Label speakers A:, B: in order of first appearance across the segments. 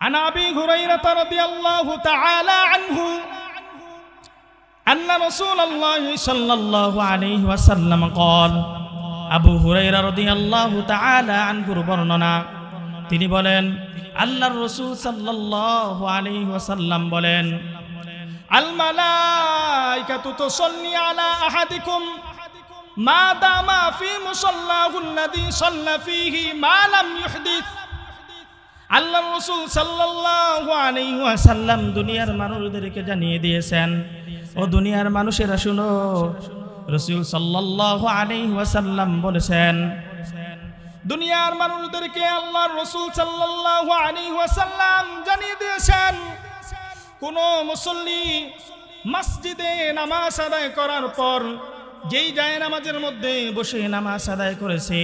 A: عن أبي هريرة رضي الله تعالى عنه أن رسول الله صلى الله عليه وسلم قال আবু হুরায়রা রাদিয়াল্লাহু তাআলা আনহুর বর্ণনা তিনি বলেন আল্লাহর রাসূল সাল্লাল্লাহু আলাইহি ওয়াসাল্লাম বলেন আল মালাইকাতু তুসাল্লি আলা আহাদিকুম মা দামা ফি মুসাল্লাহু আল্লাযী সাল্লা ফীহি মা লাম ইউহদিস আল্লাহর রাসূল সাল্লাল্লাহু আলাইহি ওয়াসাল্লাম দুনিয়ার মানুষদেরকে জানিয়ে দিয়েছেন ও দুনিয়ার মানুষেরা শুনো রাসূল সাল্লাল্লাহু আলাইহি ওয়াসাল্লাম বলেছেন দুনিয়ার মানুষদেরকে আল্লাহর রাসূল সাল্লাল্লাহু আলাইহি ওয়াসাল্লাম জানিয়ে দিয়েছেন কোন মুসল্লি মসজিদে নামাজ আদায় করার পর যেই জায়নামাজের মধ্যে বসে নামাজ আদায় করেছে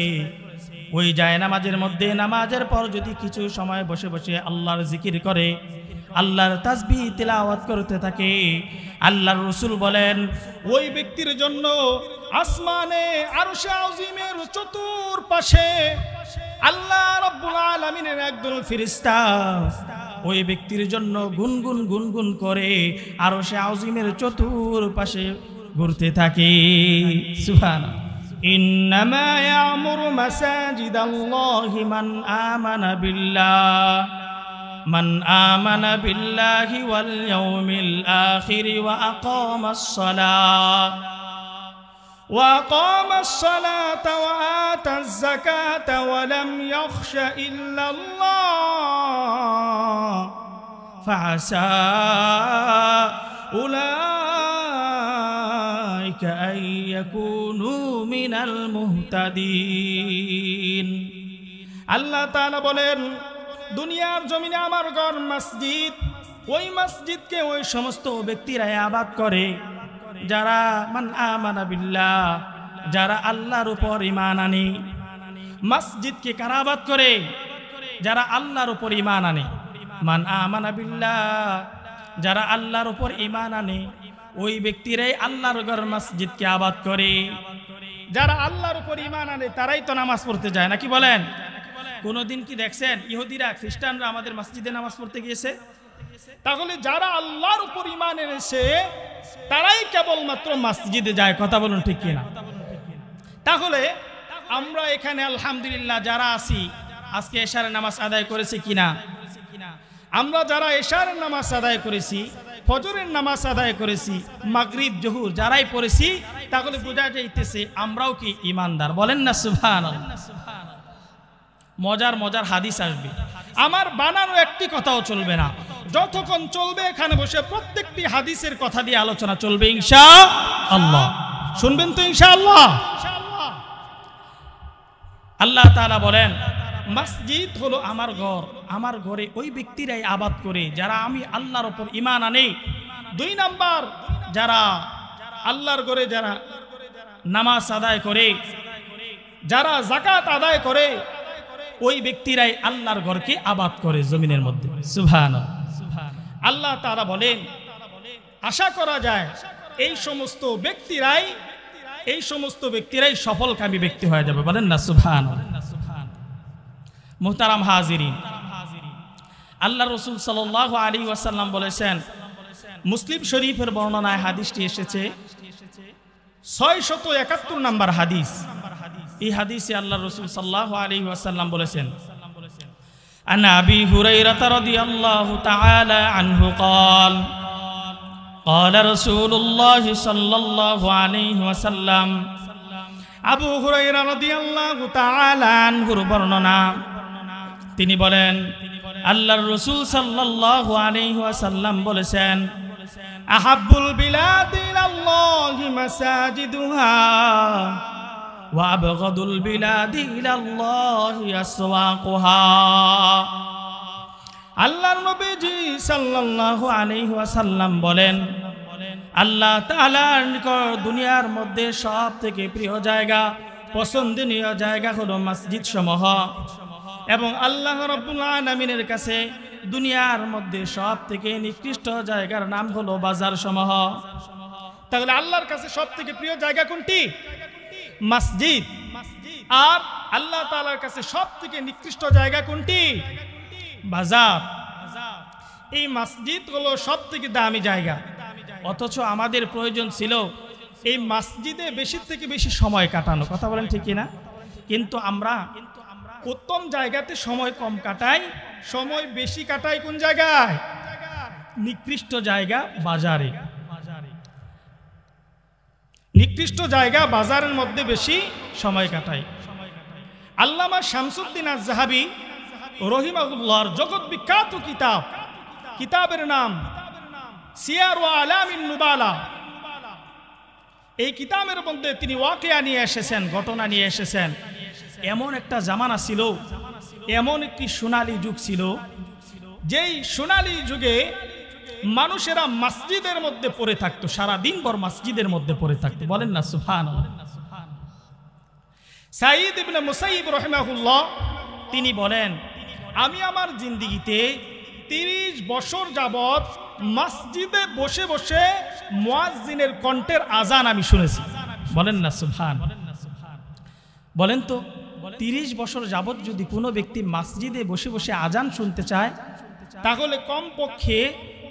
A: ওই জায়নামাজের মধ্যে নামাজের পর যদি কিছু সময় বসে বসে আল্লাহর জিকির করে আল্লাহর তাসবিহ তিলাওয়াত করতে থাকে আল্লাহর রাসূল বলেন ওই ব্যক্তির জন্য আসমানে আরশে আযীমের চতুর্পাশে আল্লাহ রাব্বুল আলামিনের একদল ফেরেশতা ওই ব্যক্তির জন্য গুনগুন গুনগুন করে আরশে আযীমের চতুর্পাশে ঘুরতে থাকে সুবহানাল্লাহ ইন্নামা ইয়ামুরু মাসাজিদাল্লাহি মান আমানা বিল্লাহ من آمن بالله واليوم الآخر وأقام الصلاة وآتى الزكاة ولم يخش إلا الله فعسى أولئك أن يكونوا من المهتدين الله تعالى বলেন দুনিয়ার জমিনে আমার ঘর মসজিদ ওই মসজিদকে ওই সমস্ত ব্যক্তিরা ইবাদত করে যারা মান আমানা বিল্লাহ যারা আল্লাহর উপর ঈমান আনে মসজিদকে কারা ইবাদত করে যারা আল্লাহর উপর ঈমান আনে মান আমানা বিল্লাহ যারা আল্লাহর উপর ঈমান আনে ওই ব্যক্তিরাই আল্লাহর ঘর মসজিদকে ইবাদত করে যারা আল্লাহর উপর ঈমান আনে তারাই তো নামাজ পড়তে যায় নাকি বলেন কোনদিন কি দেখছেন ইহুদিরা খ্রিস্টানরা আমাদের মসজিদে নামাজ পড়তে গিয়েছে তাহলে যারা আল্লাহর উপর ঈমান এনেছে তারাই কেবলমাত্র মসজিদে যায় কথা বলুন ঠিক কিনা তাহলে আমরা এখানে আলহামদুলিল্লাহ যারা আছি আজকে এশারের নামাজ আদায় করেছি কিনা আমরা যারা এশারের নামাজ আদায় করেছি ফজরের নামাজ আদায় করেছি মাগরিব জোহর যারাই পড়েছি তাহলে বোঝা যাইতেছে আমরাও কি ঈমানদার বলেন না সুবহানাল্লাহ মজার মজার হাদিস আসবে আমার বানানো একটি কথাও চলবে না যতক্ষণ চলবে এখানে বসে প্রত্যেকটি হাদিসের কথা দিয়ে আলোচনা চলবে ইনশাআল্লাহ শুনবেন তো ইনশাআল্লাহ আল্লাহ তাআলা বলেন মসজিদ হলো আমার ঘর আমার ঘরে ওই ব্যক্তিরাই ইবাদত করে যারা আমি আল্লাহর উপর ঈমান আনে দুই নাম্বার যারা আল্লাহর ঘরে যারা নামাজ আদায় করে যারা যাকাত আদায় করে ওই ব্যক্তিরাই আল্লাহর ঘরকে ইবাদত করে জমিনের মধ্যে সুবহানাল্লাহ আল্লাহ তাআলা বলেন আশা করা যায় এই সমস্ত ব্যক্তিরাই সফলকামী ব্যক্তি হয়ে যাবে বলেন না সুবহানাল্লাহ মুহতারাম হাজিরিন আল্লাহর রাসূল সাল্লাল্লাহু আলাইহি ওয়াসাল্লাম বলেছেন মুসলিম শরীফের বর্ণনায় হাদিসটি এসেছে 671 নম্বর হাদিস এই হাদিসে আল্লাহর রাসূল সাল্লাল্লাহু আলাইহি ওয়াসাল্লাম বলেছেন আন আবি হুরায়রা রাদিয়াল্লাহু তাআলা আনহু قال قال رسول الله صلى الله عليه وسلم আবু হুরায়রা রাদিয়াল্লাহু তাআলা আনহুর বর্ণনা তিনি বলেন আল্লাহর রাসূল সাল্লাল্লাহু আলাইহি ওয়াসাল্লাম বলেছেন আহাব্বুল বিলাদি ইলাল্লাহি মাসাজিদুহা وأبغض البلاد إلى الله أسواقها আল্লাহর নবীজি সাল্লাল্লাহু আলাইহি ওয়াসাল্লাম বলেন আল্লাহ তাআলার নিকট দুনিয়ার মধ্যে সবথেকে প্রিয় জায়গা পছন্দনীয় জায়গা হলো মসজিদ সমূহ এবং আল্লাহ রাব্বুল আলামিনের কাছে দুনিয়ার মধ্যে সবথেকে নিকৃষ্ট জায়গার নাম হলো বাজার সমূহ তাহলে আল্লাহর কাছে সবথেকে প্রিয় জায়গা কোনটি মসজিদ আর আল্লাহ তাআলার কাছে সবথেকে নিকৃষ্ট জায়গা কোনটি বাজার এই মসজিদ হলো সবথেকে দামি জায়গা, অথচ আমাদের প্রয়োজন ছিল এই মসজিদে বেশি থেকে বেশি সময় কাটানো। কথা বলেন ঠিক কিনা? কিন্তু আমরা উত্তম জায়গাতে সময় কম কাটাই, সময় বেশি কাটাই কোন জায়গায়? নিকৃষ্ট জায়গা বাজারে। নিকৃষ্ট জায়গা বাজারের মধ্যে বেশি সময় কাটাই। আল্লামা শামসুদ্দিন আয-যাহাবী রহিমাহুল্লাহর জগৎ বিখ্যাত কিতাবের নাম সিয়ার ওয়া আলামিন নুবালা। এই কিতাবের মধ্যে তিনি ওয়াকিয়া নিয়ে এসেছেন, ঘটনা নিয়ে এসেছেন। এমন একটা জামানা ছিল, এমন একটি সোনালী যুগ ছিল, যেই সোনালী যুগে মানুষেরা মসজিদের মধ্যে পড়ে থাকতো, সারা দিন ভর মসজিদের মধ্যে পড়ে থাকতো। বলেন না সুবহানাল্লাহ। সাঈদ ইবনে মুসাইয়িব রাহিমাহুল্লাহ তিনি বলেন, আমি আমার জিন্দেগিতে 30 বছর যাবত মসজিদে বসে বসে মুয়াজ্জিনের কণ্ঠের আজান আমি শুনেছি। বলেন না সুবহান। বলেন তো 30 বছর যাবত যদি কোনো ব্যক্তি মসজিদে বসে বসে আজান শুনতে চায়, তাহলে কমপক্ষে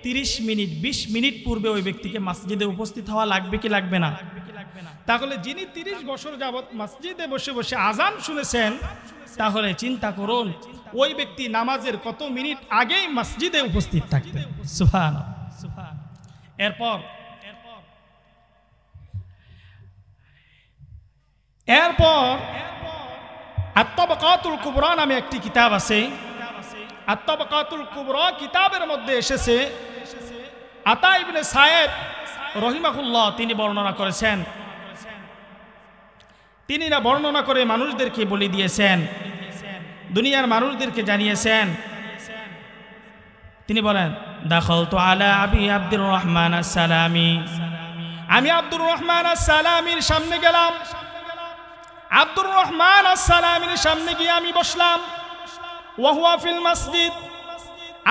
A: 30 মিনিট 20 মিনিট পূর্বে ওই ব্যক্তিকে মসজিদে উপস্থিত হওয়া লাগবে কি লাগবে না? তাহলে যিনি 30 বছর যাবত মসজিদে বসে বসে আজান শুনেছেন, তাহলে চিন্তা করুন ওই ব্যক্তি নামাজের কত মিনিট আগেই মসজিদে উপস্থিত থাকতেন। সুবহানাল্লাহ। এরপর আত-তাবাকাতুল কুবরা নামে একটি কিতাব আছে। আত-তাবাকাতুল কুবরা কিতাবের মধ্যে এসেছে, আতা ইবনে সায়েদ রহিমাহুল্লাহ তিনি বর্ণনা করেছেন। তিনি না বর্ণনা করে মানুষদেরকে বলে দিয়েছেন, দুনিয়ার মানুষদেরকে জানিয়েছেন। তিনি বলেন, দাখালতু আলা আবি আব্দুর রহমান আস-সালামি, আমি আব্দুর রহমান আস-সালামির সামনে গেলাম। আব্দুর রহমান আস-সালামির সামনে গিয়ে আমি বসলাম। ওয়া হুয়া ফিল মসজিদ,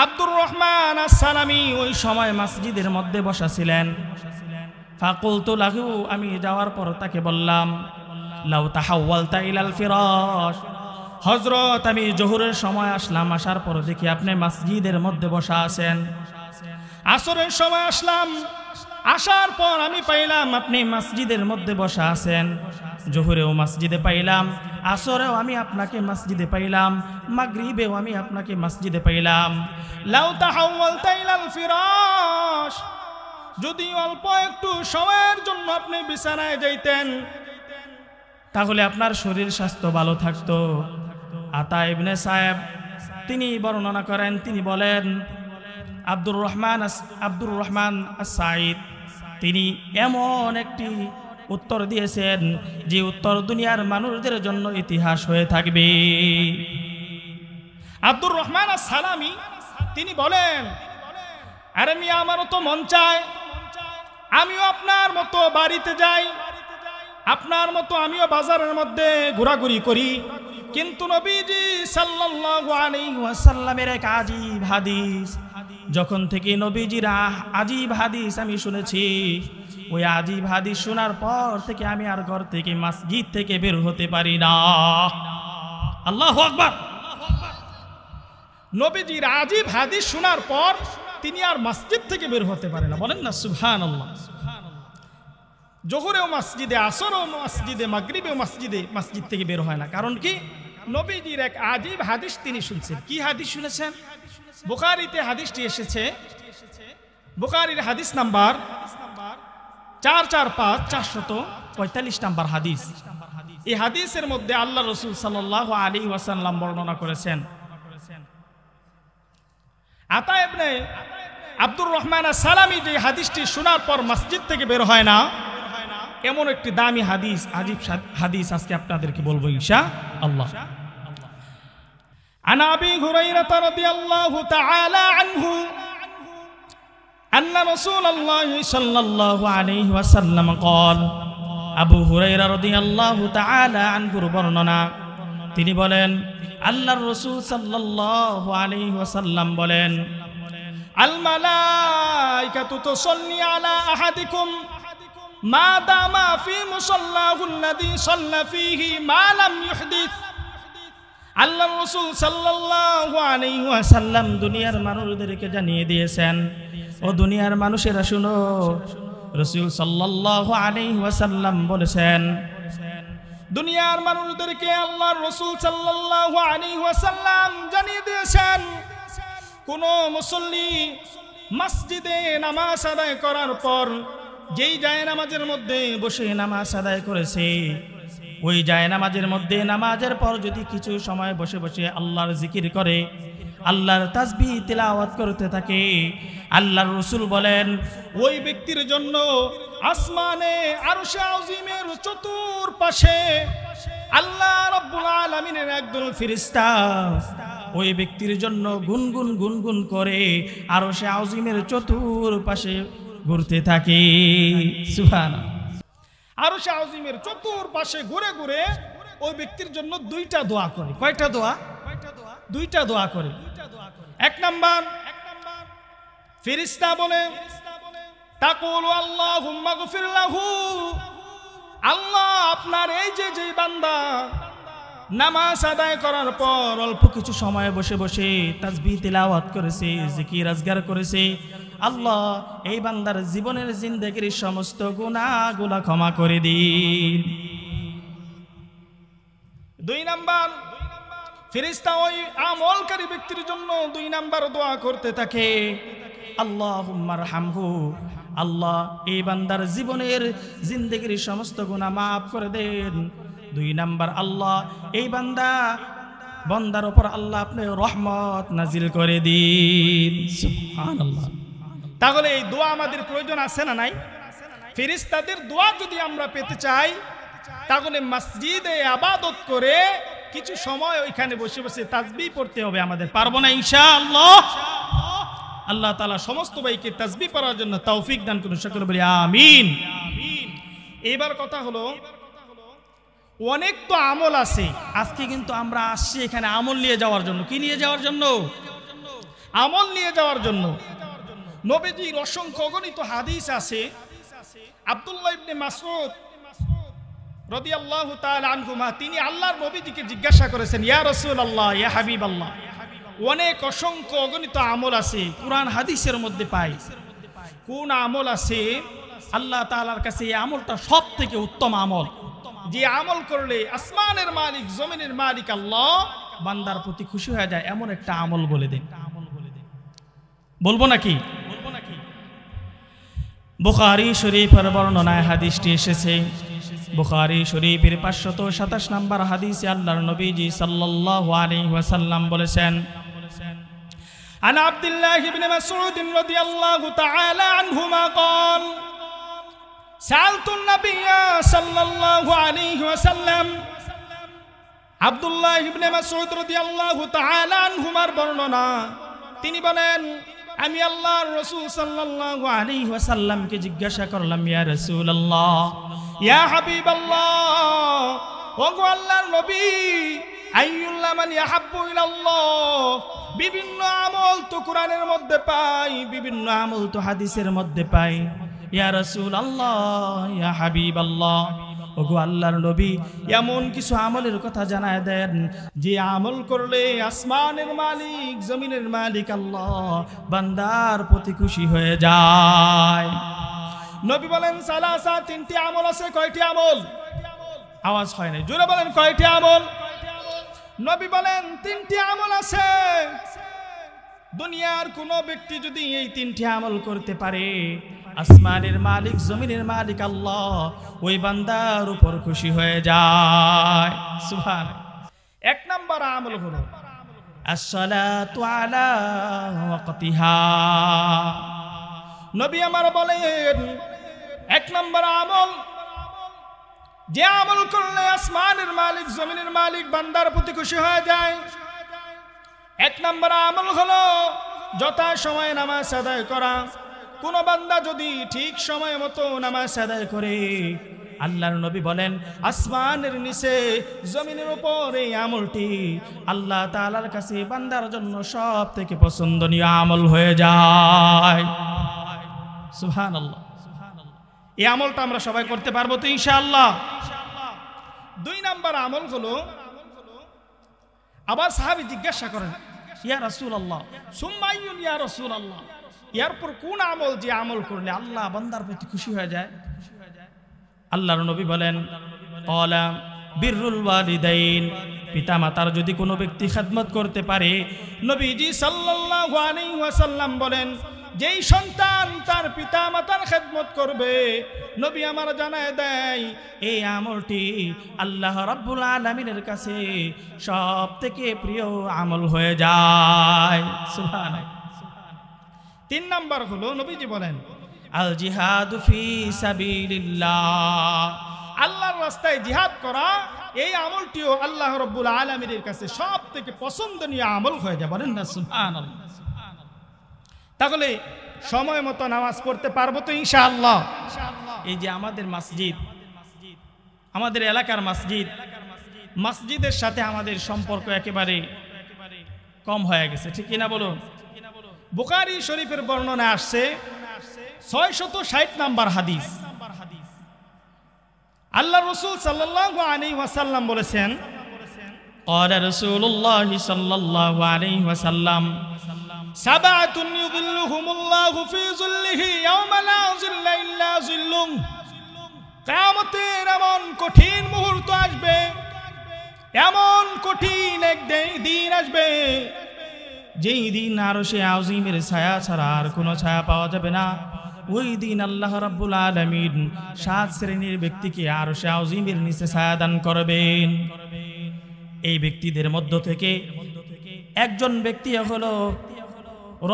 A: আব্দুর রহমান আস-সালামি ওই সময় মসজিদের মধ্যে বসা ছিলেন। ফাকুলতু লাহু, আমি যাওয়ার পর তাকে বললাম, লাউ তাহাওয়ালতা ইলাল ফিরাশ, হযরত আমি জোহরের সময় আসলাম, আসার পর দেখি আপনি মসজিদের মধ্যে বসা আছেন। আসরের সময় আসলাম, আসার পর আমি পাইলাম আপনি মসজিদের মধ্যে বসা আছেন। জোহরেও মসজিদে পাইলাম, আসরেও আমি আপনাকে মসজিদে পাইলাম, মাগরিবেও আমি আপনাকে মসজিদে পাইলাম। লাউ তাহাওয়ালতা ইলাল ফিরাশ, যদি অল্প একটু সময়ের জন্য আপনি বিছানায় যাইতেন, তাহলে আপনার শরীর স্বাস্থ্য ভালো থাকতো। আতা ইবনে সায়েব তিনি বর্ণনা করেন, তিনি বলেন আব্দুর রহমান আস-সাঈদ তিনি এমন একটি উত্তর দিয়েছেন যে উত্তর দুনিয়ার মানুষদের জন্য ইতিহাস হয়ে থাকবে। আব্দুর রহমান আস-সালামি তিনি বলেন, আরে মিয়া, আমারও তো মন চায় আমিও আপনার মতো বাড়িতে যাই, আপনার মতো আমিও বাজারের মধ্যে ঘোরাঘুরি করি, কিন্তু নবীজি সাল্লাল্লাহু আলাইহি ওয়াসাল্লামের এক আজীব হাদিস, যখন থেকে নবীজির আজীব হাদিস আমি শুনেছি, ওই আজীব হাদিস শোনার পর থেকে আমি আর ঘর থেকে মসজিদ থেকে বের হতে পারি না। আল্লাহু আকবার। নবীজির আজীব হাদিস শোনার পর তিনি আর মসজিদ থেকে বের হতে পারে না। বলেন না সুবহানাল্লাহ। জোহরেও মসজিদে, আসরেও মসজিদে, মাগরিবেও মসজিদে, মসজিদ থেকে বের হয় না। কারণ কি? নবীজির এক আজীব হাদিস তিনি শুনছেন। কি হাদিস শুনেছেন? বুখারীতে হাদিসটি এসেছে, বুখারীর হাদিস নাম্বার 445 নাম্বার হাদিস। এই হাদিসের মধ্যে আল্লাহ রাসূল সাল্লাল্লাহু আলাইহি ওয়াসাল্লাম বর্ণনা করেছেন, আতা ইবনে আব্দুর রহমান আস-সালামি যে হাদিসটি শোনার পর মসজিদ থেকে বের হয় না, এমন একটি দামি হাদিস, আজীব হাদিস আজকে আপনাদেরকে বলবো ইনশাআল্লাহ। আন আবি হুরায়রা রাদিয়াল্লাহু তাআলা আনহু আন্না রাসূলুল্লাহ সাল্লাল্লাহু আলাইহি ওয়াসাল্লাম قال, আবু হুরায়রা রাদিয়াল্লাহু তাআলা আনহুর বর্ণনা, তিনি বলেন আল্লাহর রাসূল সাল্লাল্লাহু আলাইহি ওয়াসাল্লাম বলেন, আল মালাইকাতু তুসাল্লি আলা আহাদিকুম মা দামা ফি মুসাল্লাহু আল্লাযী সাল্লা ফীহি মা লাম ইউহদিস। আল্লাহর রাসূল সাল্লাল্লাহু আলাইহি ওয়াসাল্লাম দুনিয়ার মানুষদেরকে জানিয়ে দিয়েছেন, ও দুনিয়ার মানুষেরা শুনো, রাসূল সাল্লাল্লাহু আলাইহি ওয়াসাল্লাম বলেছেন, দুনিয়ার মানুষদেরকে আল্লাহর রাসূল সাল্লাল্লাহু আলাইহি ওয়াসাল্লাম জানিয়ে দিয়েছেন, কোন মুসল্লি মসজিদে নামাজ আদায় করার পর যেই জায়নামাজের মধ্যে বসে নামাজ আদায় করেছে, ওই জায়নামাজের মধ্যে নামাজের পর যদি কিছু সময় বসে বসে আল্লাহর জিকির করে, আল্লাহর তাসবিহ তিলাওয়াত করতে থাকে, আল্লাহর রাসূল বলেন ওই ব্যক্তির জন্য আসমানে আরশে আজিমের চতুর্পাশে আল্লাহ রাব্বুল আলামিনের একদল ফেরেশতা ওই ব্যক্তির জন্য গুনগুন গুনগুন করে আরশে আজিমের চতুর্পাশে ঘুরতে থাকে। সুবহানাল্লাহ। আরশে আজিমের চতুর্পাশে ঘুরে ঘুরে ওই ব্যক্তির জন্য দুইটা দোয়া করে। কয়টা দোয়া? দুইটা দোয়া করে। এক নাম্বার, ফেরেশতা বলে তাকুলু আল্লাহুম্মা গফির লাহু, আল্লাহ আপনার এই যে বান্দা নামাজ আদায় করার পর অল্প কিছু সময় বসে বসে তাসবিহ তিলাওয়াত করেছে, জিকির আজগার করেছে, আল্লাহ এই বান্দার জীবনের জিন্দেগির সমস্ত গুনাহগুলো ক্ষমা করে দিন। দুই নাম্বার, ফেরেশতা ওই আমলকারী ব্যক্তির জন্য দুই নাম্বার দোয়া করতে থাকে, আল্লাহুম্মা রহমহু, আল্লাহ এই বান্দার জীবনের জিন্দেগির সমস্ত গুনাহ মাফ করে দেন। দুই নাম্বার, আল্লাহ এই বান্দার উপর আল্লাহ আপনি রহমত নাজিল করে দিন। সুবহানাল্লাহ। তাহলে এই দোয়া আমাদের প্রয়োজন আছে না নাই? ফেরেশতাদের দোয়া যদি আমরা পেতে চাই তাহলে মসজিদে ইবাদত করে কিছু সময় ওইখানে বসে বসে তাসবিহ পড়তে হবে আমাদের। পারবো না ইনশাআল্লাহ? আল্লাহ তাআলা সমস্ত ভাইকে তাসবিহ পড়ার জন্য তৌফিক দান করুন, সকলে বলি আমিন। এবার কথা হলো, অনেক তো আমল আছে, আজকে কিন্তু আমরা আসছি এখানে আমল নিয়ে যাওয়ার জন্য। কি নিয়ে যাওয়ার জন্য? আমল নিয়ে যাওয়ার জন্য। নবীজির অসংখ্য অগণিত হাদিস আছে। আব্দুল্লাহ ইবনে মাসউদ রাদিয়াল্লাহু তাআলা আনহুমা তিনি আল্লাহর নবীজিকে জিজ্ঞাসা করেছেন, ইয়া রাসূলুল্লাহ, ইয়া হাবিবাল্লাহ, অনেক অসংখ্য অগণিত আমল আছে কুরআন হাদিসের মধ্যে পাই, কোন আমল আছে আল্লাহ তাআলার কাছে এই আমলটা সবথেকে উত্তম আমল, যে আমল করলে আসমানের মালিক জমিনের মালিক আল্লাহ বান্দার প্রতি খুশি হয়ে যায়, এমন একটা আমল বলে দেন। বলবো নাকি? বুখারী শরীফের বর্ণনায় হাদিসটি এসেছে। বুখারী শরীফের 527 নম্বর হাদিসে আল্লাহর নবীজি সাল্লাল্লাহু আলাইহি ওয়াসাল্লাম বলেছেন, আন আব্দুল্লাহ ইবনে মাসউদ রাদিয়াল্লাহু তাআলা আনহুমা قال سألت النبي صلى الله عليه وسلم। আব্দুল্লাহ ইবনে মাসউদ রাদিয়াল্লাহু তাআলা আনহুমার বর্ণনা, তিনি বলেন আমি আল্লাহর রাসূল সাল্লাল্লাহু আলাইহি ওয়াসাল্লামকে জিজ্ঞাসা করলাম, ইয়া রাসূলুল্লাহ, ইয়া হাবিবাল্লাহ, ওগো আল্লাহর নবী, আইয়ুল আমালি আহাব্বু ইলাল্লাহ, বিভিন্ন আমল তো কোরআনের মধ্যে পাই, বিভিন্ন আমল তো হাদিসের মধ্যে পাই, ইয়া রাসূলুল্লাহ, ইয়া হাবিবাল্লাহ, ওগো আল্লাহর নবী এমন কিছু আমলের কথা জানায় দেন যে আমল করলে আসমানের মালিক জমিনের মালিক আল্লাহ বান্দার প্রতি খুশি হয়ে যায়। নবী বলেন সালাসা, তিনটি আমল আছে। কয়টি আমল? আওয়াজ হয় না, জোরে বলেন কয়টি আমল? নবী বলেন তিনটি আমল আছে। দুনিয়ার কোন ব্যক্তি যদি এই তিনটি আমল করতে পারে, আসমানের মালিক জমিনের মালিক আল্লাহ ওই বান্দার উপর খুশি হয়ে যায়। সুবহানাল্লাহ। এক নাম্বার আমল হলো আসসালাতু আলা ওয়াক্তিহা। নবী আমার বলেন এক নাম্বার আমল, যে আমল করলে আসমানের মালিক জমিনের মালিক বান্দার প্রতি খুশি হয়ে যায়, এক নাম্বার আমল হলো যথা সময়ে নামাজ আদায় করা। কোন বান্দা যদি ঠিক সময় মতো নামাজ আদায় করে, আল্লাহর নবী বলেন আসমানের নিচে জমিনের উপর এই আমলটি আল্লাহ তাআলার কাছে বান্দার জন্য সব থেকে পছন্দনীয় আমল হয়ে যায়। সুবহানাল্লাহ। এই আমলটা আমরা সবাই করতে পারবো তো ইনশাআল্লাহ? দুই নাম্বার আমল হলো
B: আবার সাহাবী জিজ্ঞাসা করেন, ইয়া রাসূলুল্লাহ সুম্মা আইয়ুন ইয়া রাসূলুল্লাহ, এরপর কোন আমল যে আমল করলে আল্লাহ বান্দার প্রতি খুশি হয়ে যায়? আল্লাহর নবী বলেন, ক্বালা বিররুল ওয়ালিদাইন, পিতামাতার যদি কোনো ব্যক্তি খেদমত করতে পারে। নবীজি সাল্লাল্লাহু আলাইহি ওয়াসাল্লাম বলেন, যেই সন্তান তার পিতামাতার খেদমত করবে, নবী আমার জানায় দেয় এই আমলটি আল্লাহ রাব্বুল আলামিনের কাছে সবথেকে প্রিয় আমল হয়ে যায়। সুবহানাল্লাহ। 3 নাম্বার হলো নবীজি বলেন, আল জিহাদু ফি সাবিলিল্লাহ, আল্লাহর রাস্তায় জিহাদ করা, এই আমলটিও আল্লাহ রাব্বুল আলামিনের কাছে সবথেকে পছন্দনীয় আমল হয়ে যায়। বলেন না সুবহানাল্লাহ। তাহলে সময় মতো নামাজ পড়তে পারবো তো ইনশাআল্লাহ? এই যে আমাদের মসজিদ, আমাদের এলাকার মসজিদ, মসজিদের সাথে আমাদের সম্পর্ক একেবারে কম হয়ে গেছে, ঠিক কিনা বলুন? বুখারী শরীফের বর্ণনা আসছে 660 নাম্বার হাদিস, আল্লাহ রাসূল সাল্লাল্লাহু আলাইহি ওয়াসাল্লাম বলেছেন, ক্বালা রাসূলুল্লাহ সাল্লাল্লাহু আলাইহি ওয়াসাল্লাম, সাবাতুন ইযিল্লুহুমুল্লাহু ফি যিল্লিহি ইয়াওমা লা যিল্লা ইল্লা যিল্লুহু, কিয়ামতের এমন কঠিন মুহূর্ত আসবে, এমন কঠিন এক দিন আসবে, যেই দিন আরশে আযীমের ছায়া ছাড়া আর কোনো ছায়া পাওয়া যাবে না। ওই দিন আল্লাহ রাব্বুল আলামিন 7 শ্রেণীর ব্যক্তিকে আরশে আযীমের নিচে ছায়া দান করবেন। এই ব্যক্তিদের মধ্য থেকে একজন ব্যক্তি হলো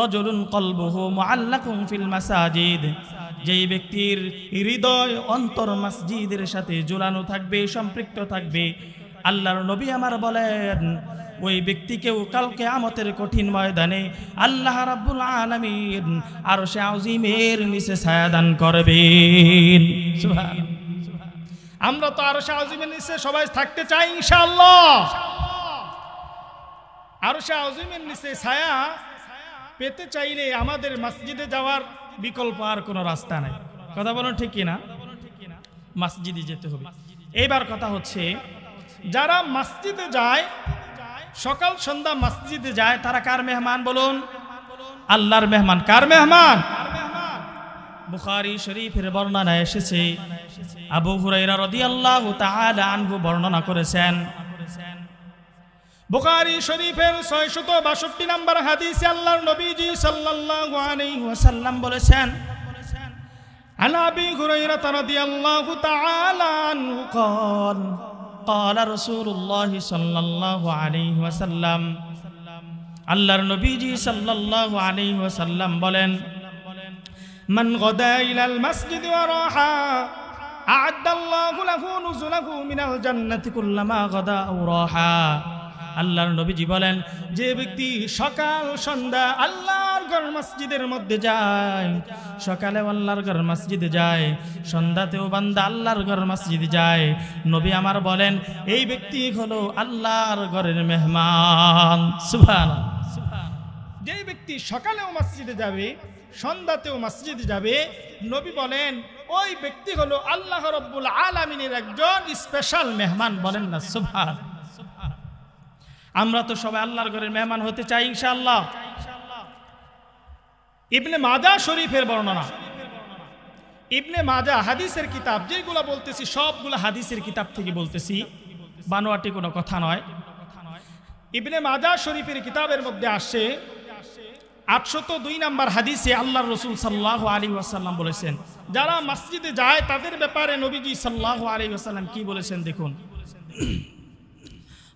B: রাজুলুন কলবুহু মুআল্লাকুন ফিল মাসাজিদ, যেই ব্যক্তির হৃদয় অন্তর মসজিদের সাথে ঝুলানো থাকবে, সম্পৃক্ত থাকবে। আল্লাহর নবী আমার বলেন, ওই ব্যক্তিকেও কাল কিয়ামতের কঠিন ময়দানে আল্লাহ রাব্বুল আলামিন আরশে আযীমের নিচে ছায়া দান করবেন। সুবহানাল্লাহ। আমরা তো আরশে আযীমের নিচে সবাই থাকতে চাই ইনশাআল্লাহ। আরশে আযীমের নিচে ছায়া পেতে চাইলে আমাদের মসজিদে যাওয়ার বিকল্প আর কোনো রাস্তা নাই। কথা বলুন ঠিক কিনা? মসজিদে যেতে হবে। এইবার কথা হচ্ছে, যারা মসজিদে যায়, সকাল সন্ধ্যা মসজিদে যায়, তারা কার মেহমান বলুন? আল্লাহর মেহমান। কার মেহমান? বুখারী শরীফের বর্ণনা এসেছে, আবু হুরায়রা রাদিয়াল্লাহু তাআলা আনহু বর্ণনা করেছেন, বুখারী শরীফের 662 নম্বর হাদিসে আল্লাহর নবীজি সাল্লাল্লাহু আলাইহি ওয়াসাল্লাম বলেছেন, আন আবি হুরায়রা রাদিয়াল্লাহু তাআলা আনহু قال قال رسول الله صلى الله عليه وسلم, আল্লাহর নবীজি সাল্লাল্লাহু আলাইহি ওয়াসাল্লাম বলেন, মান গাদা ইলাল মাসজিদ ওয়া রাহা আ'আদাল্লাহু লাহু নুজুলাহু মিনাল জান্নাতি কুল্লামা গাদা আও রাহা। আল্লাহর নবীজি বলেন, যে ব্যক্তি সকাল সন্ধ্যা আল্লাহর ঘর মসজিদের মধ্যে যায়, সকালে আল্লাহর ঘর মসজিদে যায়, সন্ধ্যাতেও বান্দা আল্লাহর ঘর মসজিদে যায়, নবী আমার বলেন এই ব্যক্তি হলো আল্লাহর ঘরের মেহমান। সুবহানাল্লাহ। যে ব্যক্তি সকালেও মসজিদে যাবে, সন্ধ্যাতেও মসজিদে যাবে, নবী বলেন ওই ব্যক্তি হলো আল্লাহ রাব্বুল আলামিনের একজন স্পেশাল মেহমান। বলেন না সুবহানাল্লাহ। আমরা তো সবাই আল্লাহর ঘরের মেহমান হতে চাই ইনশাআল্লাহ। ইবনে মাজাহ শরীফের বর্ণনা, ইবনে মাজাহ হাদিসের কিতাব, যেগুলো বলতেছি সবগুলো হাদিসের কিতাব থেকে বলতেছি, বানোয়াটি কোনো কথা নয়। ইবনে মাজাহ শরীফের কিতাবের মধ্যে আসছে 802 নম্বর হাদিসে আল্লাহর রাসূল সাল্লাল্লাহু আলাইহি ওয়াসাল্লাম বলেছেন, যারা মসজিদে যায় তাদের ব্যাপারে নবীজি সাল্লাল্লাহু আলাইহি ওয়াসাল্লাম কি বলেছেন দেখুন।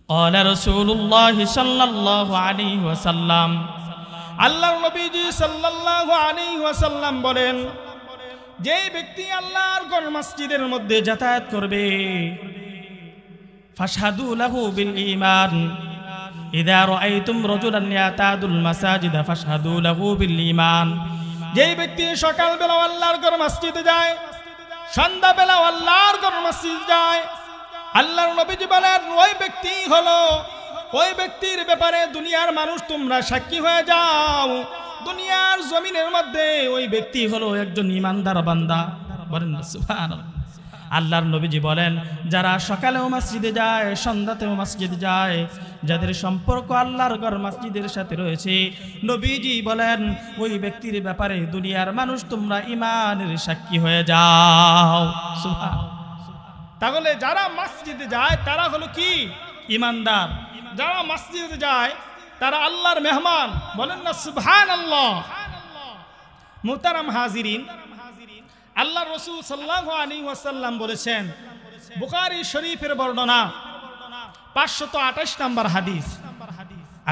B: قال رسول الله صلى الله عليه وسلم, আল্লাহর নবীজি সাল্লাল্লাহু আলাইহি ওয়াসাল্লাম বলেন, যে ব্যক্তি আল্লাহর ঘর মসজিদের মধ্যে যাতায়াত করবে, ফাশহাদু লাহু বিল ঈমান, ইযা রাআইতুম রাজুলান ইয়াতাদুল মাসাজিদ ফাশহাদু লাহু বিল ঈমান। যে ব্যক্তি সকালবেলা আল্লাহর ঘর মসজিদে যায়, সন্ধ্যাবেলা আল্লাহর ঘর মসজিদে যায়, আল্লাহর নবীজি বলেন ওই ব্যক্তি হলো, ওই ব্যক্তির ব্যাপারে দুনিয়ার মানুষ তোমরা সাক্ষী হয়ে যাও, দুনিয়ার জমিনের মধ্যে ওই ব্যক্তি হলো একজন ঈমানদার বান্দা। বলেন না সুবহানাল্লাহ।
A: আল্লাহর নবীজি বলেন, যারা সকালেও মসজিদে যায়, সন্ধ্যাতেও মসজিদে যায়, যাদের সম্পর্ক আল্লাহর ঘর মসজিদের সাথে রয়েছে, নবীজি বলেন ওই ব্যক্তির ব্যাপারে দুনিয়ার মানুষ তোমরা ঈমানের সাক্ষী হয়ে যাও। সুবহান।
B: তাহলে যারা মসজিদে যায় তারা হলো কি? ঈমানদার। যারা মসজিদে যায় তারা আল্লাহর মেহমান। বলেন না সুবহানাল্লাহ। মুহতারাম হাজিরিন, আল্লাহ রাসূল সাল্লাল্লাহু আলাইহি ওয়াসাল্লাম বলেছেন, বুখারী শরীফের বর্ণনা 528 নম্বর হাদিস,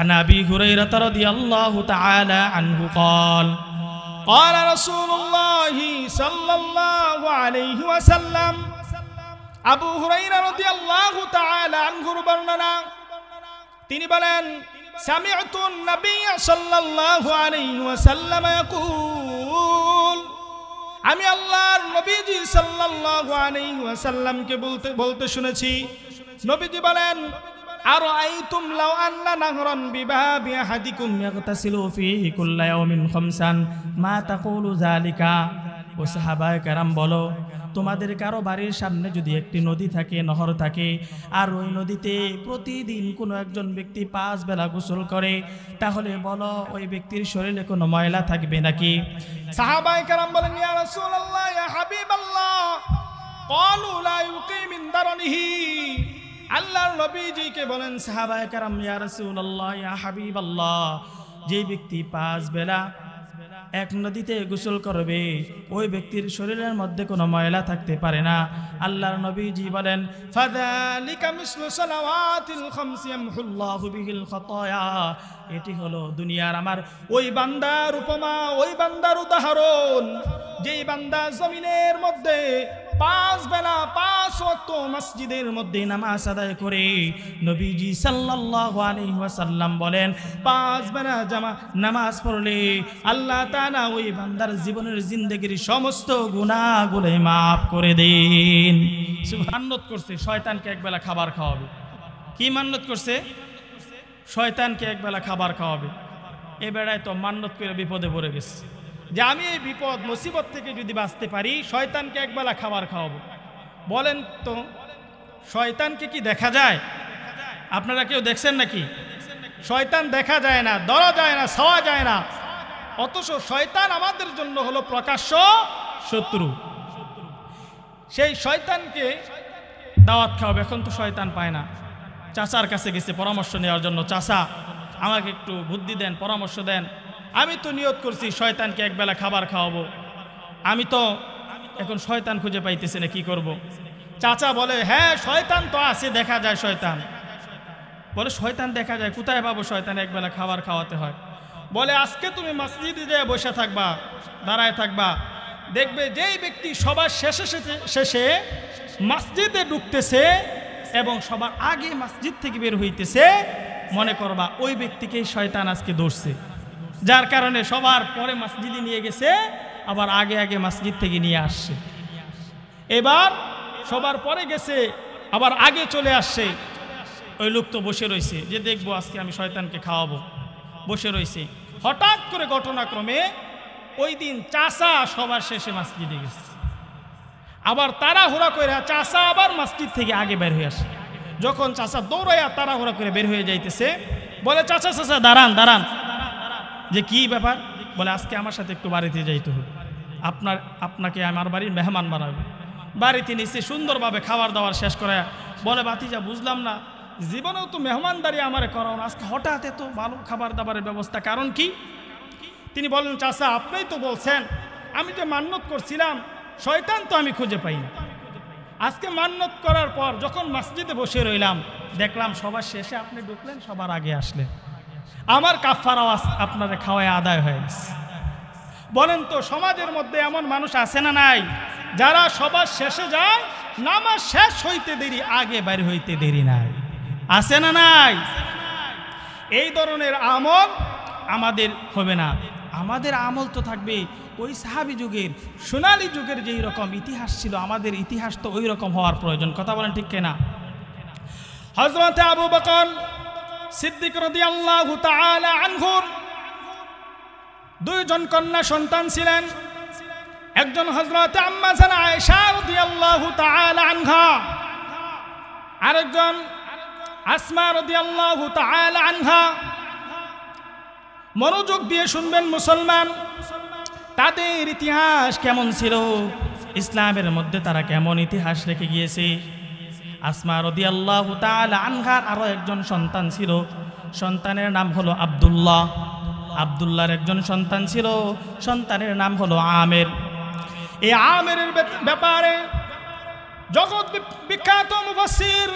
A: আন আবি হুরায়রা রাদিয়াল্লাহু তাআলা আনহু قال
B: قال رسول الله صلى الله عليه وسلم, আবু হুরায়রা রাদিয়াল্লাহু তাআলা আনহুর বর্ণনা, তিনি বলেন, সামি'তু an-নাবিয়্য সাল্লাল্লাহু আলাইহি ওয়াসাল্লাম ইয়াকুল, আমি আল্লাহর নবীজি সাল্লাল্লাহু আলাইহি ওয়াসাল্লামকে বলতে শুনেছি। নবীজি বলেন, আরাআইতুম লাউ আন্না নাহরান বিবাবি আহাদিকুম ইয়াগতাসিলু ফীহি কুল্লা ইয়াওমিন খামসান মা তাকুলু যালিকা। ও সাহাবায়ে কেরাম, বলো, তোমাদের কারো বাড়ির সামনে যদি একটি নদী থাকে, নহর থাকে, আর ওই নদীতে প্রতিদিন কোনো একজন ব্যক্তি 5 বেলা গোসল করে, তাহলে বলো ওই ব্যক্তির শরীরে কোনো ময়লা থাকবে নাকি? সাহাবায়ে কেরাম বলেন, ইয়া রাসূলুল্লাহ, ইয়া হাবিবাল্লাহ, ক্বালু লা ইউকি মিন দারনিহি। আল্লাহর নবীজিকে বলেন সাহাবায়ে কেরাম, ইয়া রাসূলুল্লাহ, ইয়া হাবিবাল্লাহ, যে ব্যক্তি 5 বেলা এক নদীতে গোসল করবে, ওই ব্যক্তির শরীরের মধ্যে কোনো ময়লা থাকতে পারে না। আল্লাহর নবীজি বলেন, ফাযালিকা মিসলু সালাওয়াতিল খামসি ইয়ামহুল্লাহু বিহিল খাতায়া। এটি হলো দুনিয়ার আমার ওই বান্দার উপমা, ওই বান্দার উদাহরণ, যেই বান্দা জমিনের মধ্যে 5 বেলা 5 ওয়াক্ত মসজিদের মধ্যে নামাজ আদায় করে। নবীজি সাল্লাল্লাহু আলাইহি ওয়াসাল্লাম বলেন, 5 বেলা নামাজ পড়লে আল্লাহ তাআলা ওই বান্দার জীবনের জিন্দেগির সমস্ত গুনাহগুলো মাফ করে দেন। সুবহানাল্লাহ। করছে শয়তানকে একবেলা খাবার খাওয়াবে। কি মান্নত করছে? শয়তানকে একবেলা খাবার খাওয়াবে। এ বেড়ায় তো মান্নত করে বিপদে পড়ে গেছে যে আমি এই বিপদ মুসিবত থেকে যদি বাঁচতে পারি, শয়তানকে একবেলা খাবার খাওয়াবো। বলেন তো, শয়তানকে কি দেখা যায়? আপনারা কেউ দেখছেন নাকি? শয়তান দেখা যায় না, ধরা যায় না, ছোঁয়া যায় না, অথচ শয়তান আমাদের জন্য হলো প্রকাশ্য শত্রু। সেই শয়তানকে দাওয়াত খাওয়াবে। এখন তো শয়তান পায় না, চাচার কাছে গেছে পরামর্শ নেওয়ার জন্য, চাচা আমাকে একটু বুদ্ধি দেন, পরামর্শ দেন, আমি তো নিয়ত করছি শয়তানকে একবেলা খাবার খাওয়াবো, আমি তো এখন শয়তান খুঁজে পাইতেছি না, কি করব? চাচা বলে, হ্যাঁ শয়তান তো আছে, দেখা যায় শয়তান। বলে, শয়তান দেখা যায়, কোথায় পাবো শয়তান একবেলা খাবার খাওয়াতে হয়? বলে, আজকে তুমি মসজিদে যেয়ে বসে থাকবা, দাঁড়ায় থাকবা, দেখবে যেই ব্যক্তি সবার শেষে মসজিদে ঢুকতেছে এবং সবার আগে মসজিদ থেকে বের হইতেছে, মনে করবা ওই ব্যক্তিকেই শয়তান আজকে ধরছে, যার কারণে সবার পরে মসজিদে নিয়ে গেছে, আবার আগে আগে মসজিদ থেকে নিয়ে আসছে। এবার সবার পরে গেছে, আবার আগে চলে আসছে। ওই লোক তো বসে রয়েছে যে দেখবো আজকে আমি শয়তানকে খাওয়াবো, বসে রয়েছে। হঠাৎ করে ঘটনাক্রমে ওই দিন চাচা সবার শেষে মসজিদে গেছে, আবার তাড়াহুড়া করে চাচা আবার মসজিদ থেকে আগে বের হয়ে আসে। যখন চাচা দৌড়াইয়া তাড়াহুড়া করে বের হয়ে যাইতেছে, বলে, চাচা চাচা দাঁড়ান দাঁড়ান। যে কি ব্যাপার? বলে, আজকে আমার সাথে একটু বাড়িতে যাইতে হবে, আপনাকে আমার বাড়ির মেহমান বানাবে। বাড়িতে নিচে সুন্দরভাবে খাবার দাবার শেষ করে বলে, ভাতিজা বুঝলাম না, জীবনেও তো মেহমানদারি আমারে করাও না, আজকে হঠাৎ এত ভালো খাবার দাবারের ব্যবস্থা, কারণ কি? তিনি বলেন, চাচা আপনিই তো বলছেন, আমি যে মান্যত করছিলাম শয়তান তো আমি খুঁজে পাই না। আজকে মান্যত করার পর যখন মসজিদে বসে রইলাম, দেখলাম সবার শেষে আপনি ঢুকলেন, সবার আগে আসলেন, আমার কাফারা আপনারা খাওয়ায় আদায় হয়ে গেছে। বলেন তো, সমাজের মধ্যে এমন মানুষ আছে না নাই, যারা সবার শেষে যায়, নামাজ শেষ হইতে দেরি, আগে বাইরে হইতে দেরি নাই? আছে না নাই? এই ধরনের আমল আমাদের হবে না। আমাদের আমল তো থাকবে ওই সাহাবী যুগের, সোনালী যুগের যেই রকম ইতিহাস ছিল, আমাদের ইতিহাস তো ওই রকম হওয়ার প্রয়োজন। কথা বলেন ঠিক কিনা? হযরত আবু বকর সিদ্দিক রাদিয়াল্লাহু তাআলা আনহুর 2 জন কন্যা সন্তান ছিলেন। একজন হযরত আম্মা জানা আয়েশা রাদিয়াল্লাহু তাআলা আনহা, আরেকজন আসমা রাদিয়াল্লাহু তাআলা আনহা। মনোযোগ দিয়ে শুনবেন মুসলমান, তাদের ইতিহাস কেমন ছিল, ইসলামের মধ্যে তারা কেমন ইতিহাস রেখে গিয়েছে। আসমা রাদিয়াল্লাহু তাআলা আনহার আরো একজন সন্তান ছিল, সন্তানের নাম হলো আব্দুল্লাহ। আব্দুল্লাহর একজন সন্তান ছিল, সন্তানের নাম হলো আমের। এই আমেরের ব্যাপারে জগৎ বিখ্যাত মুফাসসির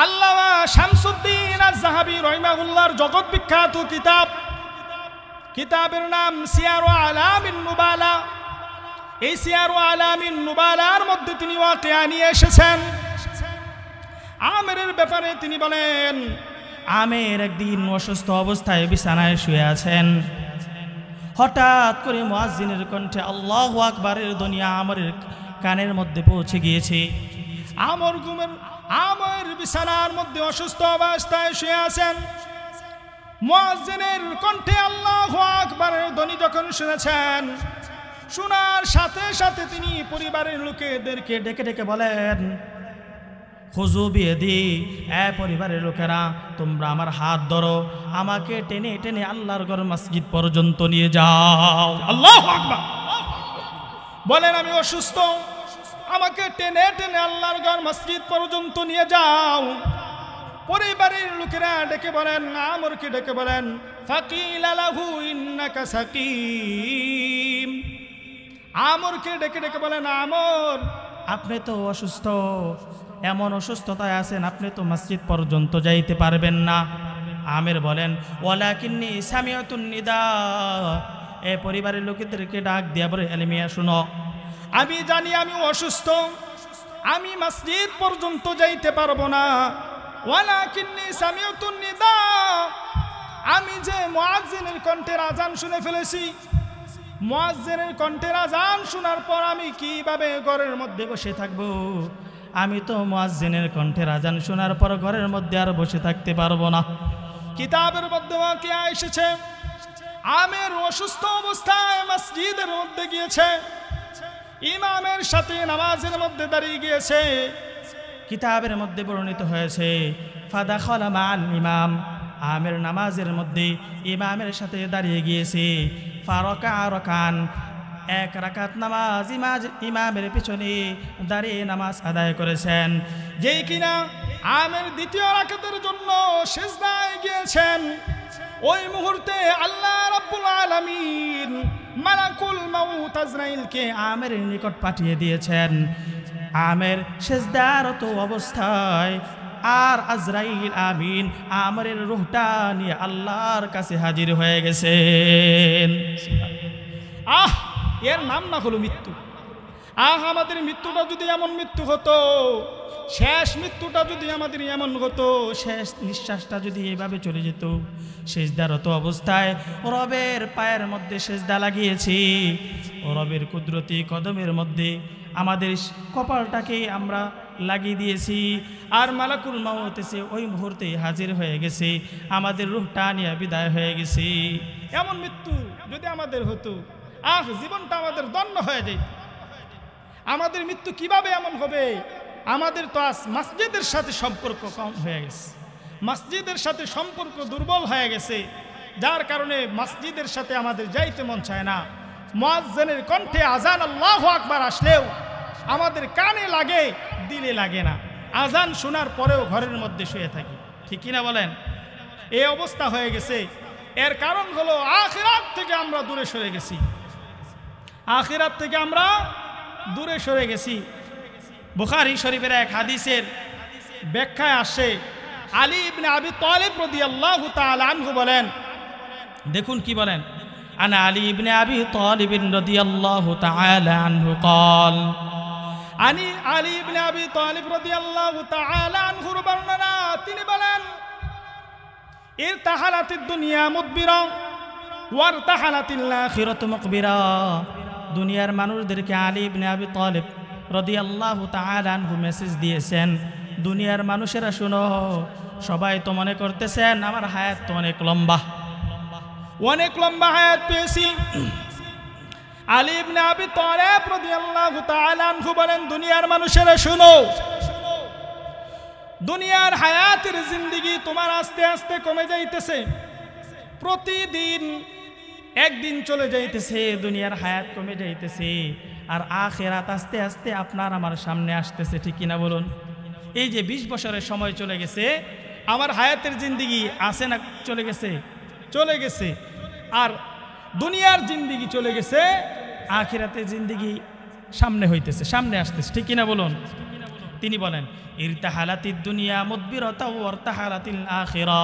B: আল্লামা শামসুদ্দিন আয-যাহাবী রাহিমাহুল্লাহর জগৎ বিখ্যাত কিতাবের নাম সিয়ারু আলামিন নুবালা। এই সিয়ারু আলামিন নুবালার মধ্যে তিনি ওয়াকিয়া নিয়ে এসেছেন। আমেরের ব্যাপারে তিনি বলেন, আমের একদিন অসুস্থ অবস্থায় বিছানায় শুয়ে আছেন। হঠাৎ করে মুয়াজ্জিনের কণ্ঠে আল্লাহু আকবারের ধ্বনি আমরের কানের মধ্যে পৌঁছে গিয়েছে। আমর বিছানার মধ্যে অসুস্থ অবস্থায় শুয়ে আছেন। মুয়াজ্জিনের কণ্ঠে আল্লাহু আকবারের ধ্বনি যখন শুনেছেন, শোনার সাথে সাথে তিনি পরিবারের লোকেদেরকে ডেকে ডেকে বলেন, খুযু বিয়াদি, এ পরিবারের লোকেরা, তোমরা আমার হাত ধরো, আমাকে টেনে টেনে আল্লাহর ঘর মসজিদ পর্যন্ত নিয়ে যাও। আল্লাহু আকবার বলেন, আমি অসুস্থ, আমাকে টেনে টেনে আল্লাহর ঘর মসজিদ পর্যন্ত নিয়ে যাও। পরিবারের লোকেরা ডেকে বলেন, আমরকে ডেকে বলেন, ফাকিলা লাহু ইন্নাকা সাকিম। আমরকে ডেকে ডেকে বলেন, আমর, আপনি তো অসুস্থ, এমন অসুস্থতায় আছেন, আপনি তো মসজিদ পর্যন্ত যাইতে পারবেন না। আমের বলেন, ওয়ালাকিন্নী সামিআতুন নিদা, এ পরিবারের লোকেদেরকে ডাক দিয়া বলে, এলিমিয়া শুনো, আমি জানি আমি অসুস্থ, আমি মসজিদ পর্যন্ত যাইতে পারবো না। ওয়ালাকিন্নী সামিআতুন নিদা, আমি যে মুয়াজ্জিনের কণ্ঠের আজান শুনে ফেলেছি, মুয়াজ্জিনের কণ্ঠের আজান শোনার পর আমি কিভাবে ঘরের মধ্যে বসে থাকবো? আমি তো মুয়াজ্জিনের কণ্ঠের আজান শোনার পর ঘরের মধ্যে আর বসে থাকতে পারবো না। কিতাবের মধ্যে ওয়াকিয়া এসেছে, আমের অসুস্থ অবস্থায় মসজিদের মধ্যে গিয়েছে, ইমামের সাথে নামাজের মধ্যে দাঁড়িয়ে গিয়েছে। কিতাবের মধ্যে বর্ণিত হয়েছে, ফাদাখালা মাআল ইমাম, আমের নামাজের মধ্যে ইমামের সাথে দাঁড়িয়ে গিয়েছে। ফারাকা রাকান, এক রাকাত নামাজ ইমামের পিছনে দাঁড়িয়ে নামাজ আদায় করেছেন। যেই কিনা আমের দ্বিতীয় রাকাতের জন্য সিজদায় গিয়েছেন, ওই মুহূর্তে আল্লাহ রাব্বুল আলামিন মালাকুল মাউত আজরাইলকে আমের নিকট পাঠিয়ে দিয়েছেন। আমের সিজদারত অবস্থায় আর আজরাইল আমিন আমরের রূহটা নিয়ে আল্লাহর কাছে হাজির হয়ে গেছেন। এর নাম না হলো মৃত্যু। আমাদের মৃত্যুটা যদি এমন মৃত্যু হতো, শেষ মৃত্যুটা যদি আমাদের এমন হতো, শেষ নিঃশ্বাসটা যদি এভাবে চলে যেত, সিজদারত অবস্থায় রবের পায়ের মধ্যে সিজদা লাগিয়েছি, রবের কুদরতি কদমের মধ্যে আমাদের কপালটাকে আমরা লাগিয়ে দিয়েছি, আর মালাকুল মাউত এসে ওই মুহূর্তে হাজির হয়ে গেছে, আমাদের রূহটা নিয়ে বিদায় হয়ে গেছে। এমন মৃত্যু যদি আমাদের হতো, জীবনটা আমাদের দণ্ড হয়ে যেত। আমাদের মৃত্যু কিভাবে এমন হবে? আমাদের তো আজ মসজিদের সাথে সম্পর্ক কম হয়ে গেছে, মসজিদের সাথে সম্পর্ক দুর্বল হয়ে গেছে, যার কারণে মসজিদের সাথে আমাদের যাইতে মন চায় না। মুয়াজ্জিনের কণ্ঠে আজান আল্লাহু আকবার আসলেও আমাদের কানে লাগে, দিলে লাগে না। আজান শোনার পরেও ঘরের মধ্যে শুয়ে থাকি, ঠিক কিনা বলেন? এই অবস্থা হয়ে গেছে। এর কারণ হলো আখিরাত থেকে আমরা দূরে সরে গেছি, আখিরাত থেকে আমরা দূরে সরে গেছি। বুখারী শরীফের এক হাদিসের ব্যাখ্যায় আসে, আলী ইবনে আবি তালিব রাদিয়াল্লাহু তাআলা আনহু বলেন, দেখুন কি বলেন, আনা আলী ইবনে আবি তালিব রাদিয়াল্লাহু তাআলা আনহু قال, আলী ইবনে আবি তালিব রাদিয়াল্লাহু তাআলা আনহুর বর্ণনা, তিনি বলেন, ইরতাহালাতিদ দুনিয়া মুদবিরা ওয়ারতাহালাতিল আখিরাতু মুকবিরা। দুনিয়ার মানুষদেরকে আলী ইবনে আবি তালিব রাদিয়াল্লাহু তাআলা আনহু মেসেজ দিয়েছেন, দুনিয়ার মানুষেরা শুনো, সবাই তো মনে করতেছেন আমার হায়াত তো অনেক লম্বা, অনেক লম্বা হায়াত পেয়েছি, আলী ইবনে আবি তালেব রাদিয়াল্লাহু তাআলা আনহু বলেন, দুনিয়ার মানুষেরা শুনো, দুনিয়ার হায়াতের জিন্দেগি তোমার আস্তে আস্তে কমে যাইতেছে, প্রতিদিন একদিন চলে যাইতেছে, দুনিয়ার হায়াত কমে যাইতেছে, আর আখিরাত আস্তে আস্তে আপনার আমার সামনে আসতেছে। ঠিক কিনা বলুন? এই যে 20 বছরের সময় চলে গেছে, আমার হায়াতের জিন্দেগি আছে না চলে গেছে? চলে গেছে। আর দুনিয়ার জিন্দেগি চলে গেছে, আখিরাতের জিন্দেগি সামনে হইতেছে, সামনে আসতেছে। ঠিক কিনা বলুন? তিনি বলেন, ইরতাহালাতিদ দুনিয়া মুদবিরাতা ওয়া ইরতাহালাতিল আখিরা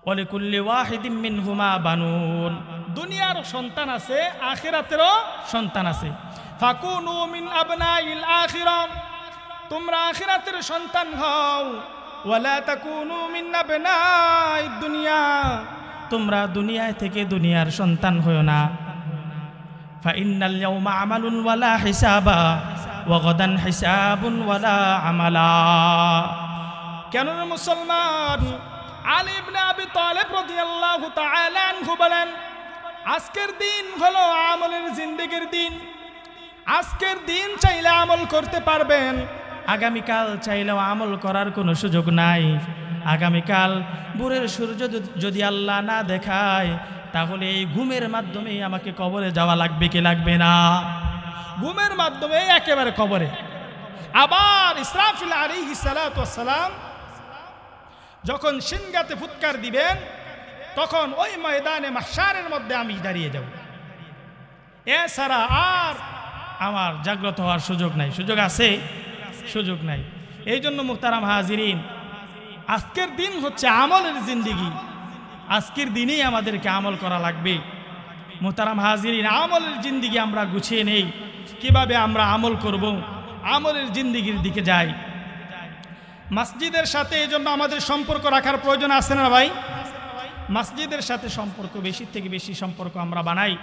B: ওয়া লিকুল্লি ওয়াহিদিন মিনহুমা বানুন। দুনিয়ার সন্তান আছে, আখিরাতেরও সন্তান আছে। ফাকুনু মিন আবনাইল আখিরা, তোমরা আখিরাতের সন্তান হও। ওয়ালা তাকুনু মিন আবনাইদ দুনিয়া, তোমরা দুনিয়া থেকে দুনিয়ার সন্তান হয়ো না। ফাইন্নাল ইয়াউমা আমালুন ওয়ালা হিসাবা ওয়া গাদান হিসাবুন ওয়ালা আমালা। কেন মুসলমান? আলী ইবনে আবি তালেব রাদিয়াল্লাহু তাআলা আনহু বলেন, আজকের দিন হলো আমলের জিন্দেগির দিন। আজকের দিন চাইলে আমল করতে পারবেন, আগামীকাল চাইলেও আমল করার কোনো সুযোগ নাই। আগামীকাল ভোরের সূর্য যদি আল্লাহ না দেখায়, তাহলে এই ঘুমের মাধ্যমে আমাকে কবরে যাওয়া লাগবে কি লাগবে না? ঘুমের মাধ্যমে একেবারে কবরে। আবার ইসরাফিল আলাইহিস সালাতু ওয়াস সালাম যখন সিংহাতে ফুৎকার দিবেন, তখন ওই ময়দানে মাহশারের মধ্যে আমি দাঁড়িয়ে যাব। এছাড়া আর আমার জাগ্রত হওয়ার সুযোগ নাই। সুযোগ আছে? সুযোগ নাই। এই জন্য মুহতারাম হাজিরিন, আজকের দিন হচ্ছে আমলের জিন্দেগি। আজকের দিনেই আমাদেরকে আমল করা লাগবে। মুহতারাম হাজিরিন, আমলের জিন্দেগি আমরা গুছিয়ে নেই। কিভাবে আমরা আমল করব, আমলের জিন্দেগির দিকে যাই। মসজিদের সাথে এই জন্য আমাদের সম্পর্ক রাখার প্রয়োজন আছে না ভাই? মসজিদের সাথে সম্পর্ক বেশি থেকে বেশি সম্পর্ক আমরা বানাই।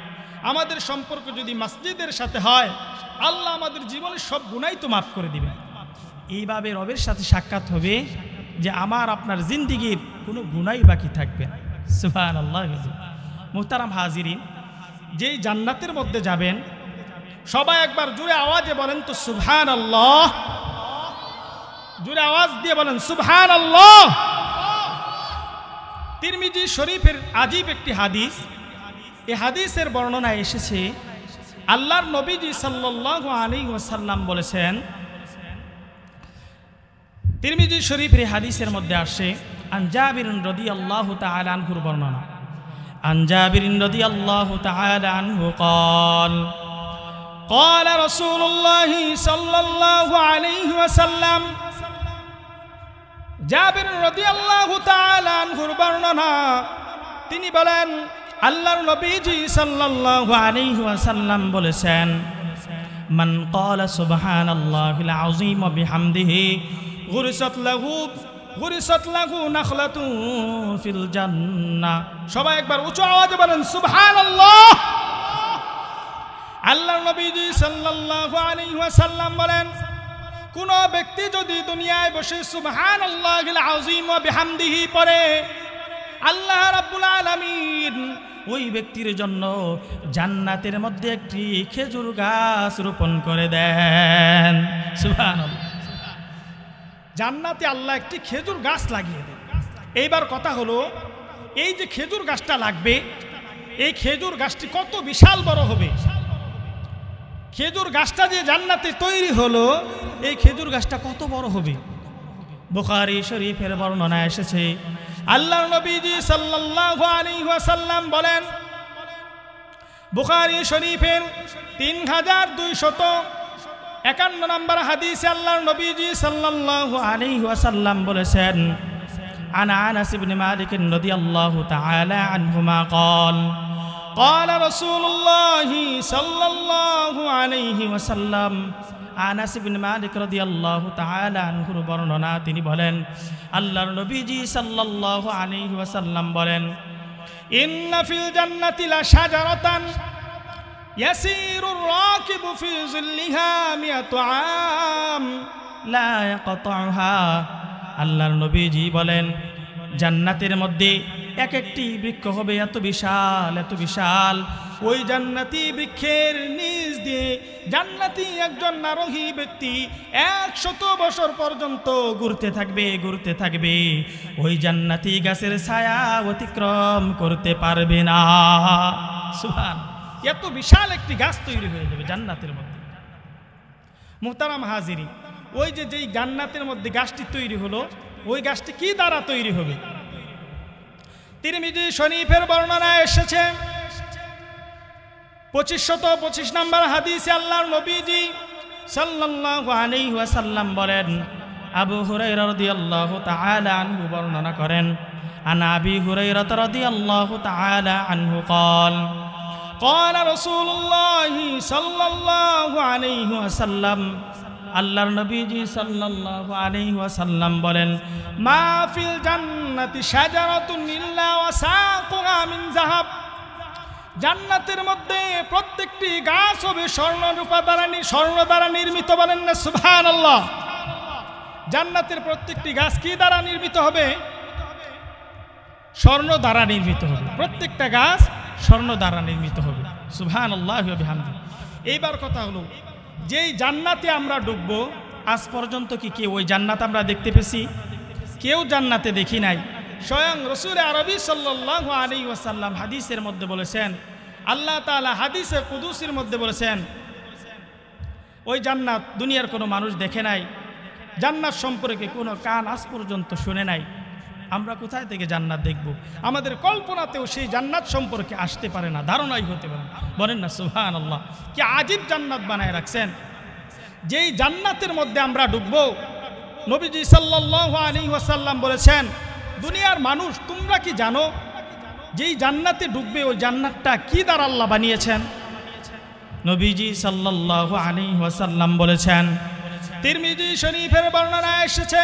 B: আমাদের সম্পর্ক যদি মসজিদের সাথে হয়, আল্লাহ আমাদের জীবনের সব গুনাহ তো মাফ করে দিবেন। এইভাবে রবের সাথে সাক্ষাৎ হবে যে আমার আপনার জিন্দেগির কোনো গুনাহই বাকি থাকবে না। সুবহানাল্লাহ। মুহতারাম হাজিরিন, যেই জান্নাতের মধ্যে যাবেন, সবাই একবার জোরে আওয়াজে বলেন তো সুবহানাল্লাহ। জোরে আওয়াজ দিয়ে বলেন সুবহানাল্লাহ। তিরমিজি শরীফের আজীব একটি হাদিস, এই হাদিসের বর্ণনায় এসেছে, আল্লাহর নবীজি সাল্লাল্লাহু আলাইহি ওয়াসাল্লাম বলেছেন, তিরমিজি শরীফের হাদিসের মধ্যে আসে, আন জাবির রাদিয়াল্লাহু তাআলা আনহুর বর্ণনা। আন জাবির রাদিয়াল্লাহু তাআলা আনহু قال قال رسول الله صلى الله عليه وسلم। জাবির রাদিয়াল্লাহু তাআলা আনহুর বর্ণনা, তিনি বলেন, আল্লাহর নবীজি সাল্লাল্লাহু আলাইহি ওয়াসাল্লাম বলেছেন, মান ক্বালা সুবহানাল্লাহিল আযীম ওয়া বিহামদিহি গুরিসাত লাহু নাখলাতুন ফিল জান্নাহ। সবাই একবার উচ্চ আওয়াজে বলেন সুবহানাল্লাহ। আল্লাহর নবীজি সাল্লাল্লাহু আলাইহি ওয়াসাল্লাম বলেন, কোন ব্যক্তি যদি দুনিয়ায় বসে সুবহানাল্লাহিল আযীম ওয়া বিহামদিহি পড়ে, আল্লাহ রাব্বুল আলামিন ওই ব্যক্তির জন্য জান্নাতের মধ্যে একটি খেজুর গাছ রোপণ করে দেন। সুবহানাল্লাহ। জান্নাতে আল্লাহ একটি খেজুর গাছ লাগিয়ে দেন। এইবার কথা হলো, এই যে খেজুর গাছটা লাগবে, এই খেজুর গাছটি কত বিশাল বড় হবে। খেজুর গাছটা যে জান্নাতে তৈরি হলো, এই খেজুর গাছটা কত বড় হবে। বুখারী শরীফের বর্ণনা এসেছে, আল্লাহর নবীজি সাল্লাল্লাহু আলাইহি ওয়াসাল্লাম বলেন, বুখারী শরীফের 3251 নম্বর হাদিসে আল্লাহর নবীজি সাল্লাল্লাহু আলাইহি ওয়াসাল্লাম বলেছেন, আনা আনাস ইবনে মালিক রাদিয়াল্লাহু তাআলা আনহুমা قال قال رسول الله صلى الله عليه وسلم। আনাস ইবনে মালিক রাদিয়াল্লাহু তাআলা আনহুর বর্ণনা, তিনি বলেন, আল্লাহর নবীজি সাল্লাল্লাহু আলাইহি ওয়াসাল্লাম বলেন, ইন্না ফিল জান্নাতি লা শাজারাতান ইয়াসিরুর রাকিবু ফি যিল্লিহা মিয়াতু আম লা ইয়াকতাউহা। আল্লাহর নবীজি বলেন, জান্নাতের মধ্যে
A: এক একটি বৃক্ষ হবে এত বিশাল এত বিশাল।
B: ওই জান্নাতি বৃক্ষের নিচ দিয়ে জান্নাতি একজন আরোহী ব্যক্তি 100 বছর পর্যন্ত
A: ঘুরতে থাকবে, ওই জান্নাতি গাছের ছায়া অতিক্রম করতে পারবে না। সুবহান,
B: এত বিশাল একটি গাছ তৈরি হয়ে যাবে জান্নাতের মধ্যে। মুহতারাম হাজিরি, ওই যেই জান্নাতের মধ্যে গাছটি তৈরি হলো, ওই গাছটি কি দ্বারা তৈরি হবে? তিরমিজি শরীফের বর্ণনায় এসেছে 2525 নম্বর হাদিসে আল্লাহর নবীজি
A: সাল্লাল্লাহু আলাইহি ওয়াসাল্লাম বলেন, আবু হুরায়রা রাদিয়াল্লাহু তাআলা আনহু বর্ণনা করেন, আন আবি হুরায়রা রাদিয়াল্লাহু তাআলা আনহু قال
B: قال رسول الله صلى الله عليه وسلم
A: আল্লাহর নবীজি সাল্লাল্লাহু আলাইহি ওয়াসাল্লাম বলেন,
B: মা ফিল জান্নাতি শাজারাতুন ইল্লা ওয়াসাকুহা মিন যাহাব, জান্নাতের মধ্যে প্রত্যেকটি গাছ হবে স্বর্ণ দ্বারা নির্মিত। বলেন না সুবহানাল্লাহ। জান্নাতের প্রত্যেকটি গাছ কি দ্বারা নির্মিত হবে? স্বর্ণ দ্বারা নির্মিত হবে। প্রত্যেকটা গাছ স্বর্ণ দ্বারা নির্মিত হবে। সুবহানাল্লাহি ওয়া বিহামদিহি। এইবার কথা হলো, যেই জান্নাতে আমরা ঢুকবো,
A: আজ পর্যন্ত কি কেউ ওই জান্নাত আমরা দেখতে পেয়েছি?
B: কেউ জান্নাতে দেখি নাই। স্বয়ং রাসূল আরবি সাল্লাল্লাহু আলাইহি ওয়াসাল্লাম
A: হাদিসের মধ্যে বলেছেন,
B: আল্লাহ তাআলা হাদিসে কুদুসির মধ্যে বলেছেন, ওই জান্নাত দুনিয়ার কোনো মানুষ দেখে নাই, জান্নাত সম্পর্কে কোনো কান আজ পর্যন্ত শুনে নাই। আমরা কোথায় থেকে জান্নাত দেখব? আমাদের কল্পনাতেও সেই জান্নাত সম্পর্কে আসতে পারে না, ধারণাই হতে পারে না। বলেন না সুবহানাল্লাহ। কি আজীব জান্নাত বানায় রাখছেন। যেই জান্নাতের মধ্যে আমরা ঢুকবো, নবীজি সাল্লাল্লাহু আলাইহি ওয়াসাল্লাম বলেছেন, দুনিয়ার মানুষ তোমরা কি জানো যেই জান্নাতে ঢুকবে ওই জান্নাতটা কি দ্বারা আল্লাহ বানিয়েছেন?
A: নবীজি সাল্লাল্লাহু আলাইহি ওয়াসাল্লাম বলেছেন,
B: তিরমিজি শরীফের বর্ণনায় এসেছে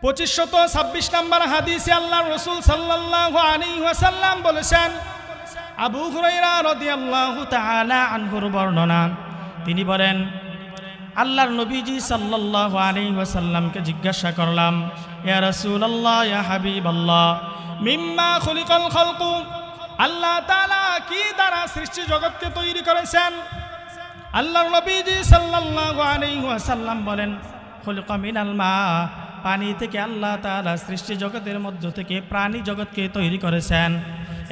B: 2526 নম্বর হাদিসে আল্লাহর রাসূল সাল্লাল্লাহু আলাইহি ওয়াসাল্লাম বলেছেন,
A: আবু হুরায়রা রাদিয়াল্লাহু তাআলা আনহুর বর্ণনা, তিনি বলেন, আল্লাহর নবীজি সাল্লাল্লাহু আলাইহি ওয়াসাল্লামকে জিজ্ঞাসা করলাম, ইয়া রাসূলুল্লাহ, ইয়া হাবিবাল্লাহ,
B: মিম্মা খুলিকাল খালকু, আল্লাহ তাআলা কি দ্বারা সৃষ্টি জগৎকে তৈরি করেছেন? আল্লাহর নবীজি সাল্লাল্লাহু আলাইহি ওয়াসাল্লাম বলেন, খুলিকা মিনাল মা, পানি থেকে আল্লাহ তাআলা সৃষ্টি জগতের মধ্য থেকে প্রাণী জগৎকে তৈরি করেছেন।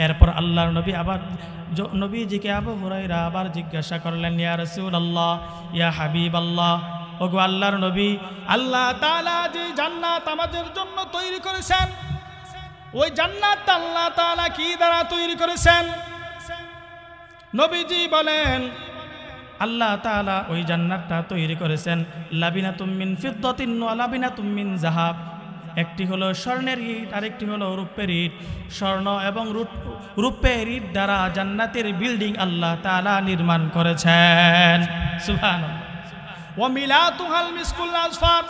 B: এরপর আল্লাহর নবী আবার নবীজিকে আবু হুরায়রা আবার জিজ্ঞাসা করলেন, ইয়া রাসূলুল্লাহ, ইয়া হাবিবাল্লাহ, ওগো আল্লাহর নবী, আল্লাহ তাআলা যে জান্নাত আমাদের জন্য তৈরি করেছেন, ওই জান্নাত আল্লাহ তাআলা কি দ্বারা তৈরি করেছেন? নবীজি বলেন,
A: আল্লাহ তাআলা ওই জান্নাতটা তৈরি করেছেন লাবিনাতুম মিন ফিদ্দাতিন ওয়া লাবিনাতুম মিন যাহাব, একটি হলো স্বর্ণের ইট, আরেকটি হলো রূপের ইট। স্বর্ণ এবং রূপের ইট দ্বারা জান্নাতের বিল্ডিং আল্লাহ তাআলা নির্মাণ করেছেন। সুবহানাল্লাহ।
B: ওয়া মিলাতুহাল মিসকুল আজফার,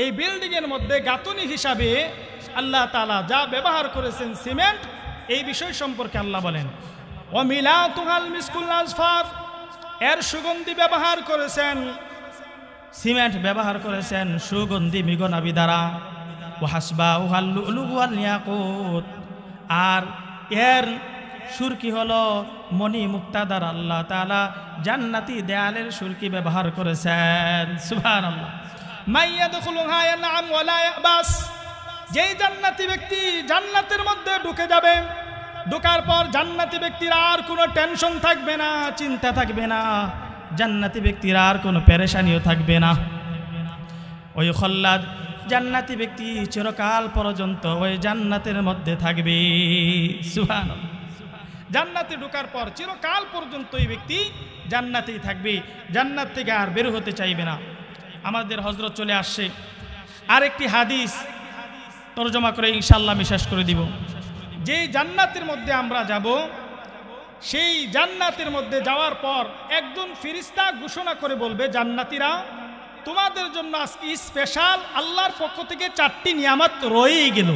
B: এই বিল্ডিং এর মধ্যে গাঁথনি হিসাবে আল্লাহ তাআলা যা ব্যবহার করেছেন সিমেন্ট, এই বিষয় সম্পর্কে আল্লাহ বলেন, ওয়া মিলাতুহাল মিসকুল আজফার, এর সুগন্ধি ব্যবহার করেছেন,
A: সিমেন্ট ব্যবহার করেছেন সুগন্ধি মিগনাবি দ্বারা। ওয়াহাসবাউহাল লুলু ওয়াল ইয়াকুত, আর এর সুরকি হলো মণি মুক্তা দ্বারা আল্লাহ তাআলা জান্নাতি দেয়ালের সুরকি ব্যবহার করেছেন। সুবহানাল্লাহ।
B: মাইয়াদখুলুহা ইয়ানআম ওয়া লা ইয়াবাস, যেই জান্নাতি ব্যক্তি জান্নাতের মধ্যে ঢুকে যাবে, ঢোকার পর জান্নাতি ব্যক্তির আর কোনো টেনশন থাকবে না,
A: চিন্তা থাকবে না, জান্নাতি ব্যক্তির আর কোনো পেরেশানিও থাকবে না। ওই খল্লাদ, জান্নাতি ব্যক্তি চিরকাল পর্যন্ত ওই জান্নাতের মধ্যে থাকবে। সুবহানাল্লাহ।
B: জান্নাতে ঢোকার পর চিরকাল পর্যন্ত এই ব্যক্তি জান্নাতেই থাকবে, জান্নাত থেকে আর বের হতে চাইবে না। আমাদের হযরত চলে আসছে, আরেকটি হাদিস তরজমা করে ইনশাআল্লাহ আমি শেষ করে দিব। যেই জান্নাতের মধ্যে আমরা যাব, সেই জান্নাতের মধ্যে যাওয়ার পর একজন ফেরেশতা ঘোষণা করে বলবে, জান্নাতীরা, তোমাদের জন্য আজকে স্পেশাল আল্লাহর পক্ষ থেকে 4টি নিয়ামত রয়েই গেল।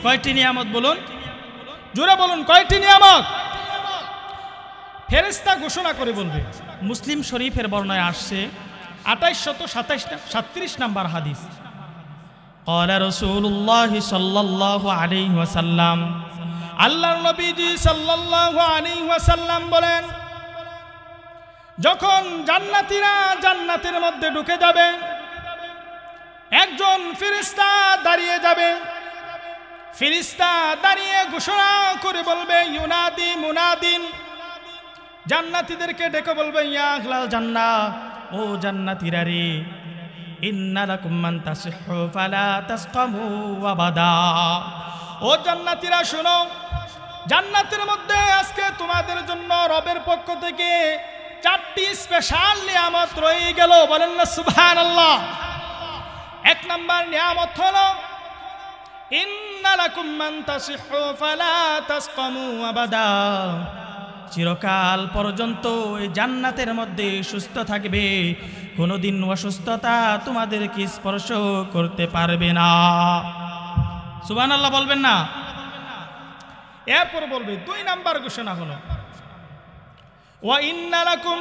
B: কয়টি নিয়ামত বলুন? জোরে বলুন, কয়টি নিয়ামত? ফেরেশতা ঘোষণা করে বলবে। মুসলিম শরীফের বর্ণনায় আসছে 2837 নম্বর হাদিস।
A: قال رسول الله صلى الله عليه وسلم
B: আল্লাহর নবীজি সাল্লাল্লাহু আলাইহি ওয়াসাল্লাম বলেন, যখন জান্নাতীরা জান্নাতের মধ্যে ঢুকে যাবে, একজন ফেরেশতা দাঁড়িয়ে যাবে। ফেরেশতা দাঁড়িয়ে ঘোষণা করে বলবে, ইউনাদি মুনাদিন, জান্নাতীদেরকে ডেকে বলবে, ইয়া আহলাল জান্নাহ, ও জান্নাতীরা রে, ইন্না লাকুম মান তাসিহু ফালা তাসকামু আবাদা। ও জান্নাতীরা শোনো, জান্নাতের মধ্যে আজকে তোমাদের জন্য রবের পক্ষ থেকে 4টি স্পেশাল নিয়ামত রয়ে গেল। বলেন না সুবহানাল্লাহ। 1 নম্বর নিয়ামত হলো ইন্না লাকুম মান তাসিহু ফালা তাসকামু আবাদা, চিরকাল পর্যন্ত এই জান্নাতের মধ্যে সুস্থ থাকবে, কোনোদিন অসুস্থতা তোমাদেরকে স্পর্শ করতে পারবে না। সুবহানাল্লাহ বলবেন না? এরপর বলবে 2 নাম্বার ঘোষণা হলো ওয়া ইন্না লাকুম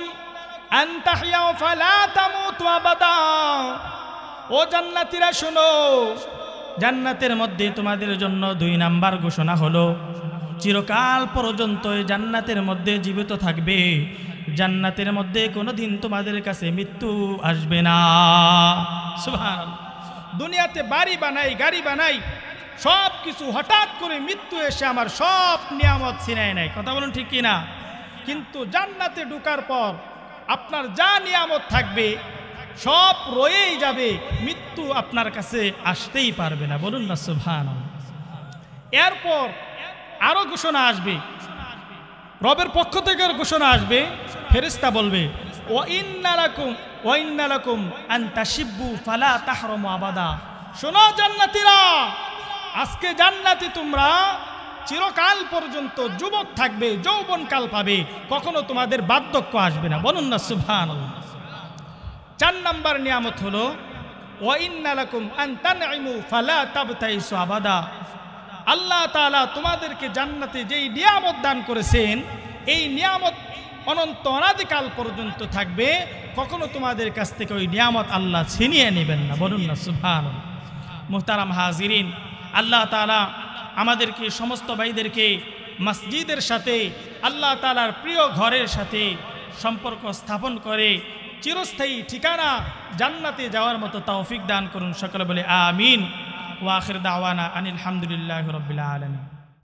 B: আন তাহইয়াউ ফালা তামুতু আবাদা। ও জান্নাতীরা শোনো, জান্নাতের মধ্যে তোমাদের জন্য 2 নাম্বার ঘোষণা হলো, চিরকাল পর্যন্ত এই জান্নাতের মধ্যে জীবিত থাকবে, জান্নাতের মধ্যে কোনোদিন তোমাদের কাছে মৃত্যু আসবে না। সুবহানাল্লাহ। দুনিয়াতে বাড়ি বানাই, গাড়ি বানাই, সব কিছু, হঠাৎ করে মৃত্যু এসে আমার সব নিয়ামত ছিনায় নেয়। কথা বলুন ঠিক কিনা? কিন্তু জান্নাতে ঢোকার পর আপনার যা নিয়ামত থাকবে সব রয়েই যাবে, মৃত্যু আপনার কাছে আসতেই পারবে না। বলুন না সুবহানাল্লাহ। এরপর আরো ঘোষণা আসবে, রবের পক্ষ থেকে ঘোষণা আসবে, ফেরেশতা বলবে, ওয়া ইন্না লাকুম আন তাশিব্বু ফালা তাহরামু আবাদা। শোনো জান্নাতীরা, আজকে জান্নাতে তোমরা চিরকাল পর্যন্ত যুবক থাকবে, যৌবনকাল পাবে, কখনো তোমাদের বার্ধক্য আসবে না। বলুন না সুবহানাল্লাহ। 4 নাম্বার নিয়ামত হলো ওয়া ইন্না লাকুম আন তানঈমু ফালা তাবতাইসু আবাদা। আল্লাহ তাআলা তোমাদেরকে জান্নাতে যেই নিয়ামত দান করেছেন, এই নিয়ামত অনন্ত অনাদিকাল পর্যন্ত থাকবে, কখনো তোমাদের কাছ থেকে ওই নিয়ামত আল্লাহ ছিনিয়ে নেবেন না। বলুন না সুবহানাল্লাহ। মুহতারাম হাজিরিন, আল্লাহ তাআলা আমাদেরকে, সমস্ত ভাইদেরকে মসজিদের সাথে, আল্লাহ তাআলার প্রিয় ঘরের সাথে সম্পর্ক স্থাপন করে চিরস্থায়ী ঠিকানা জান্নাতে যাওয়ার মতো তৌফিক দান করুন। সকলে বলে আমিন। ওয়া আখির দাওয়ানা আনিল হামদুলিল্লাহি রাব্বিল আলামিন।